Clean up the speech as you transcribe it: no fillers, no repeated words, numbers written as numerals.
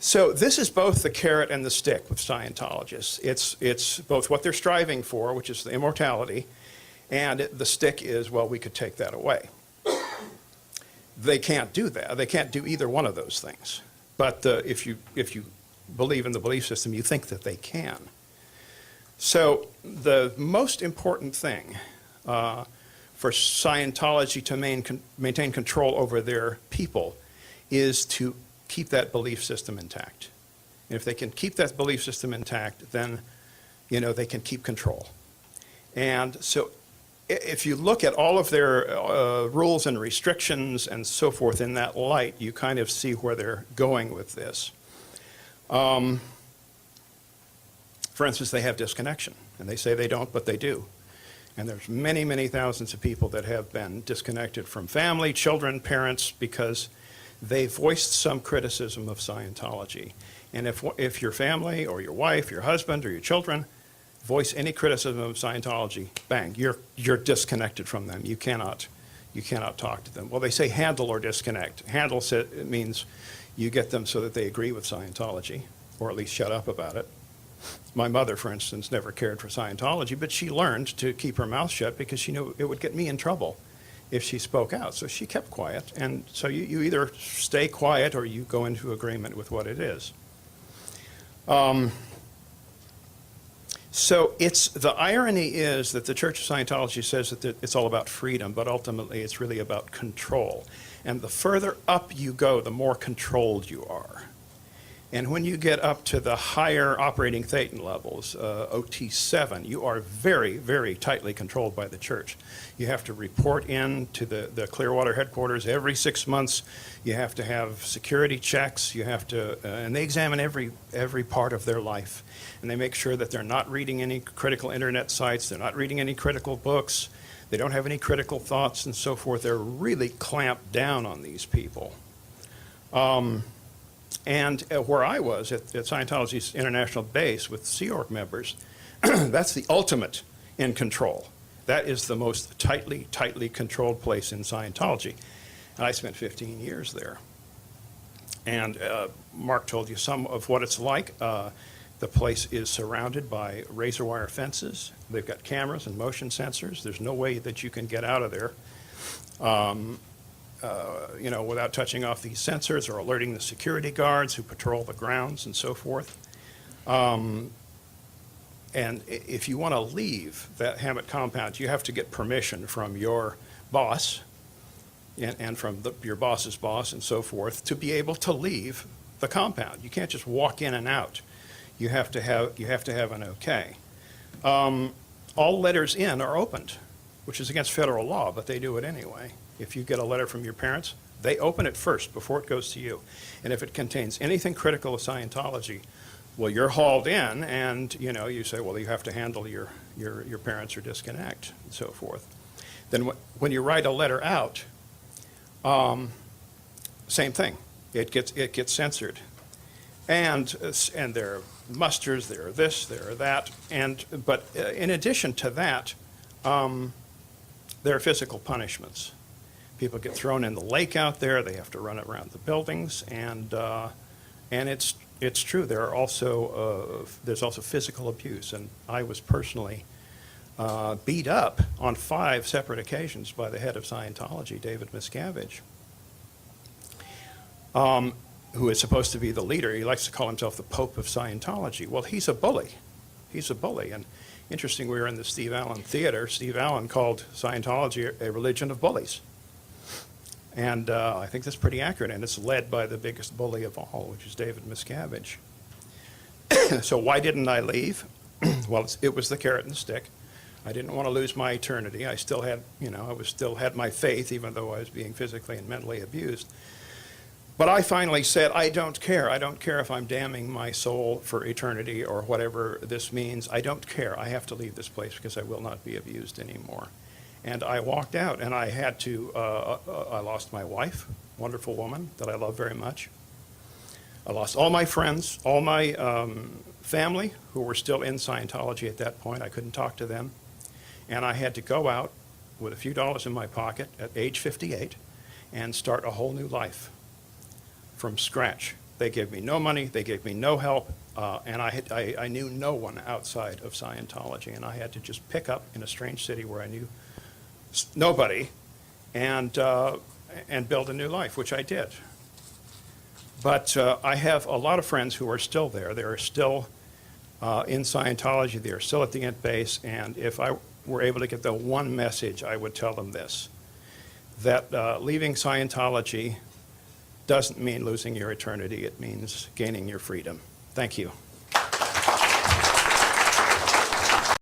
So this is both the carrot and the stick with Scientologists. It's both what they're striving for, which is the immortality, and the stick is, well, we could take that away. They can't do that. They can't do either one of those things. But if you believe in the belief system, you think that they can. So the most important thing for Scientology to maintain control over their people is to keep that belief system intact. And if they can keep that belief system intact, then they can keep control. And so if you look at all of their rules and restrictions and so forth in that light, you kind of see where they're going with this. For instance, they have disconnection, and they say they don't, but they do. And there's many, many thousands of people that have been disconnected from family, children, parents, because they voiced some criticism of Scientology. And if your family or your wife, your husband, or your children voice any criticism of Scientology, bang, you're disconnected from them. You cannot talk to them. Well, they say handle or disconnect. Handle it means you get them so that they agree with Scientology, or at least shut up about it. My mother, for instance, never cared for Scientology, but she learned to keep her mouth shut because she knew it would get me in trouble if she spoke out. So she kept quiet. And so you either stay quiet or you go into agreement with what it is. So the irony is that the Church of Scientology says that it's all about freedom, but ultimately it's really about control. And the further up you go, the more controlled you are. And when you get up to the higher operating thetan levels, OT7, you are very, very tightly controlled by the church. You have to report in to the Clearwater headquarters every 6 months. You have to have security checks. You have to, and they examine every part of their life. And they make sure that they're not reading any critical internet sites. They're not reading any critical books. They don't have any critical thoughts and so forth. They're really clamped down on these people. And where I was at Scientology's international base with Sea Org members, that's the ultimate in control. That is the most tightly controlled place in Scientology. And I spent 15 years there. And Mark told you some of what it's like. The place is surrounded by razor wire fences. They've got cameras and motion sensors. There's no way that you can get out of there. Without touching off these sensors or alerting the security guards who patrol the grounds and so forth. And if you want to leave that Hammett compound, you have to get permission from your boss and from your boss's boss and so forth to be able to leave the compound. You can't just walk in and out. You have to have an okay. All letters in are opened, which is against federal law, but they do it anyway. If you get a letter from your parents, they open it first before it goes to you. And if it contains anything critical of Scientology, well, you're hauled in and, you say, well, you have to handle your parents or disconnect and so forth. Then when you write a letter out, same thing. It gets censored. And there are musters, there are this, there are that. But in addition to that, there are physical punishments. People get thrown in the lake out there. They have to run around the buildings, and it's true. There's also physical abuse, and I was personally beat up on 5 separate occasions by the head of Scientology, David Miscavige, who is supposed to be the leader. He likes to call himself the Pope of Scientology. Well, he's a bully. He's a bully, and interesting. We were in the Steve Allen Theater. Steve Allen called Scientology a religion of bullies. And I think that's pretty accurate, and it's led by the biggest bully of all, which is David Miscavige. So why didn't I leave? Well, it was the carrot and the stick. I didn't want to lose my eternity. I still had, still had my faith, even though I was being physically and mentally abused. But I finally said, I don't care. I don't care if I'm damning my soul for eternity or whatever this means. I don't care. I have to leave this place because I will not be abused anymore. And I walked out, and I had to, I lost my wife, wonderful woman that I love very much. I lost all my friends, all my family who were still in Scientology at that point. I couldn't talk to them. And I had to go out with a few dollars in my pocket at age 58 and start a whole new life from scratch. They gave me no money, they gave me no help, and I knew no one outside of Scientology, and I had to just pick up in a strange city where I knew nobody and build a new life, which I did. But I have a lot of friends who are still there. They are still in Scientology. They are still at the Int base, and if I were able to get the one message, I would tell them this, that leaving Scientology doesn't mean losing your eternity. It means gaining your freedom. Thank you.